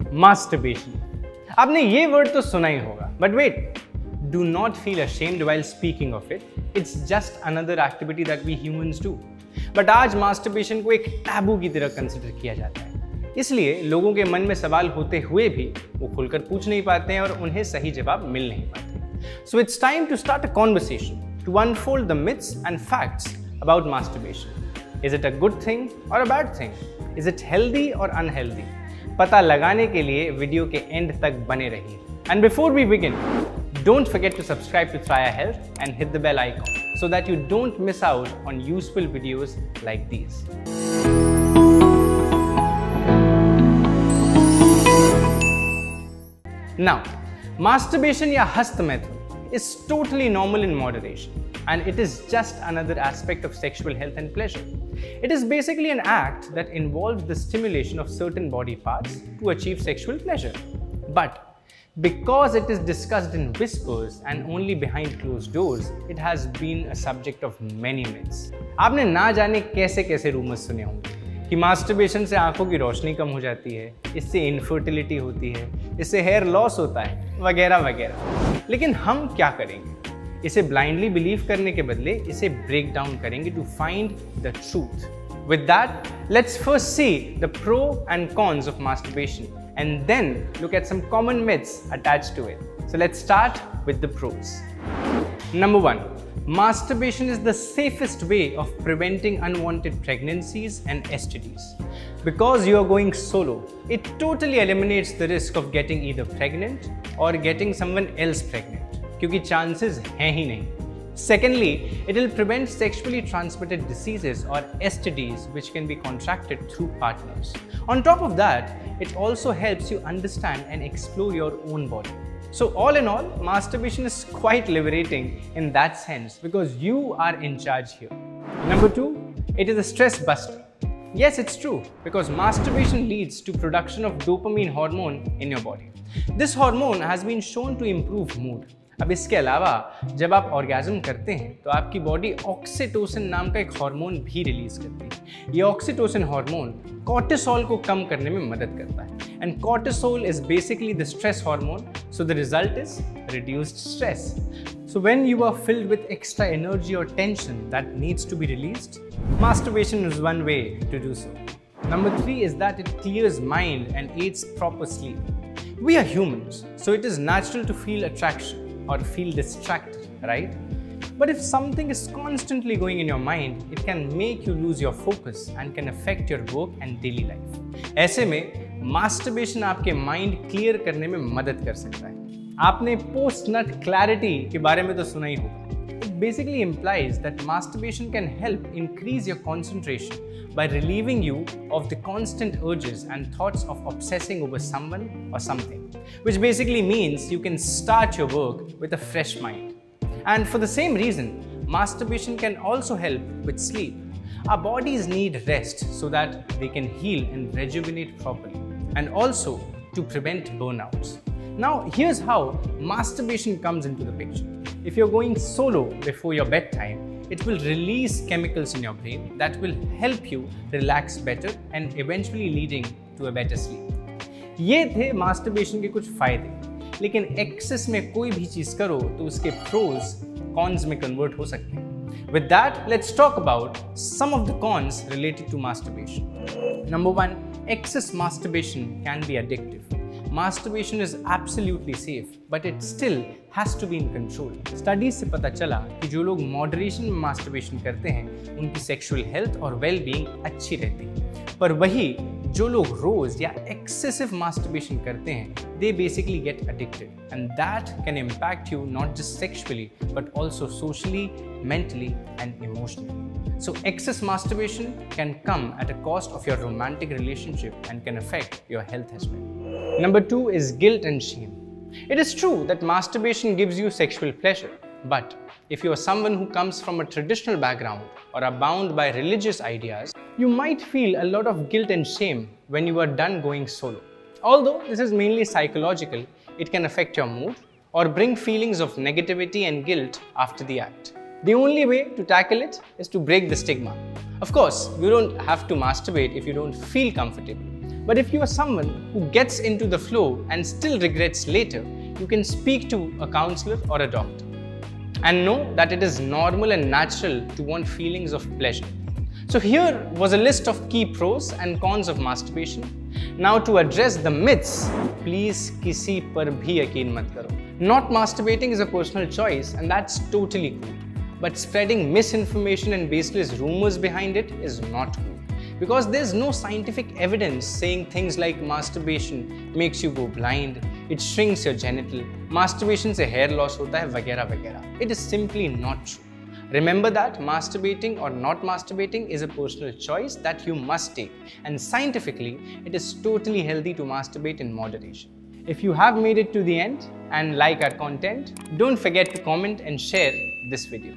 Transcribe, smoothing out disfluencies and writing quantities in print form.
Masturbation. आपने ये word तो सुना ही होगा, but wait, do not feel ashamed while speaking of it. It's just another activity that we humans do. But आज masturbation को एक टैबू की तरह कंसिडर किया जाता है, इसलिए लोगों के मन में सवाल होते हुए भी वो खुलकर पूछ नहीं पाते हैं और उन्हें सही जवाब मिल नहीं पाते. So it's time to start a conversation to unfold the myths and facts about masturbation. Is it a good thing or a bad thing? Is it healthy or unhealthy? पता लगाने के लिए वीडियो के एंड तक बने रहिए. And before we begin, don't forget to subscribe to Traya Health and hit the bell icon so that you don't miss out on useful videos like these. Now, masturbation या हस्त मैथुन is totally normal in moderation, and it is just another aspect of sexual health and pleasure. It is basically an act that involves the stimulation of certain body parts to achieve sexual pleasure. But because it is discussed in whispers and only behind closed doors, it has been a subject of many myths. आपने ना जाने कैसे कैसे rumours सुने होंगे कि masturbation से आंखों की रोशनी कम हो जाती है, इससे इनफर्टिलिटी होती है, इससे हेयर लॉस होता है, वगैरह वगैरह. लेकिन हम क्या करेंगे? इसे ब्लाइंडली बिलीव करने के बदले इसे ब्रेक डाउन करेंगे to find the truth. With that, let's first see the pro and cons of masturbation and then look at some common myths attached to it. So let's start with the pros. Number 1. Masturbation is the safest way of preventing unwanted pregnancies and STDs. Because you are going solo, it totally eliminates the risk of getting either pregnant or getting someone else pregnant. क्योंकि chances हैं ही नहीं. Secondly, it will prevent sexually transmitted diseases or STDs which can be contracted through partners. On top of that, it also helps you understand and explore your own body. So all in all, masturbation is quite liberating in that sense because you are in charge here. Number 2, it is a stress buster. Yes, it's true because masturbation leads to production of dopamine hormone in your body. This hormone has been shown to improve mood. अब इसके अलावा जब आप orgasm करते हैं तो आपकी body oxytocin नाम का एक हार्मोन भी रिलीज करती है. ये ऑक्सीटोसिन हार्मोन कॉर्टिसोल को कम करने में मदद करता है and cortisol is basically the stress hormone, so the result is reduced stress. So when you are filled with extra energy or tension that needs to be released, masturbation is one way to do so. Number 3 is that it clears mind and aids proper sleep. We are humans, so it is natural to feel attraction or feel distracted, right? But if something is constantly going in your mind, it can make you lose your focus and can affect your work and daily life. ऐसे में masturbation आपके mind clear करने में मदद कर सकता है. आपने post nut clarity के बारे में तो सुना ही होगा. It basically implies that masturbation can help increase your concentration by relieving you of the constant urges and thoughts of obsessing over someone or something, which basically means you can start your work with a fresh mind. And for the same reason, masturbation can also help with sleep. Our bodies need rest so that they can heal and rejuvenate properly, and also to prevent burnouts. Now, here's how masturbation comes into the picture. If you're going solo before your bedtime, it will release chemicals in your brain that will help you relax better and eventually leading to a better sleep. ये थे masturbation के कुछ फायदे, लेकिन excess में कोई भी चीज करो तो उसके pros cons में convert हो सकते हैं. With that, let's talk about some of the cons related to masturbation. Number 1, excess masturbation can be addictive. Masturbation is absolutely safe, but it still has to be in control. Studies से पता चला कि जो लोग moderation में masturbation करते हैं, उनकी sexual health और well-being अच्छी रहती है. पर वही जो लोग रोज या excessive masturbation करते हैं, they basically get addicted, and that can impact you not just sexually, but also socially, mentally, and emotionally. So excess masturbation can come at a cost of your romantic relationship and can affect your health as well. Number 2 is guilt and shame. It is true that masturbation gives you sexual pleasure, but if you are someone who comes from a traditional background or are bound by religious ideas, you might feel a lot of guilt and shame when you are done going solo. Although this is mainly psychological, it can affect your mood or bring feelings of negativity and guilt after the act. The only way to tackle it is to break the stigma. Of course, you don't have to masturbate if you don't feel comfortable. But if you are someone who gets into the flow and still regrets later, you can speak to a counselor or a doctor. And know that it is normal and natural to want feelings of pleasure. So here was a list of key pros and cons of masturbation. Now to address the myths, please किसी पर भी यकीन मत करो. Not masturbating is a personal choice and that's totally cool. But spreading misinformation and baseless rumors behind it is not cool. Because there's no scientific evidence saying things like masturbation makes you go blind, it shrinks your genital, masturbation से hair loss होता है वगैरह वगैरह. It is simply not true. Remember that masturbating or not masturbating is a personal choice that you must take, and scientifically, it is totally healthy to masturbate in moderation. If you have made it to the end and like our content, don't forget to comment and share this video.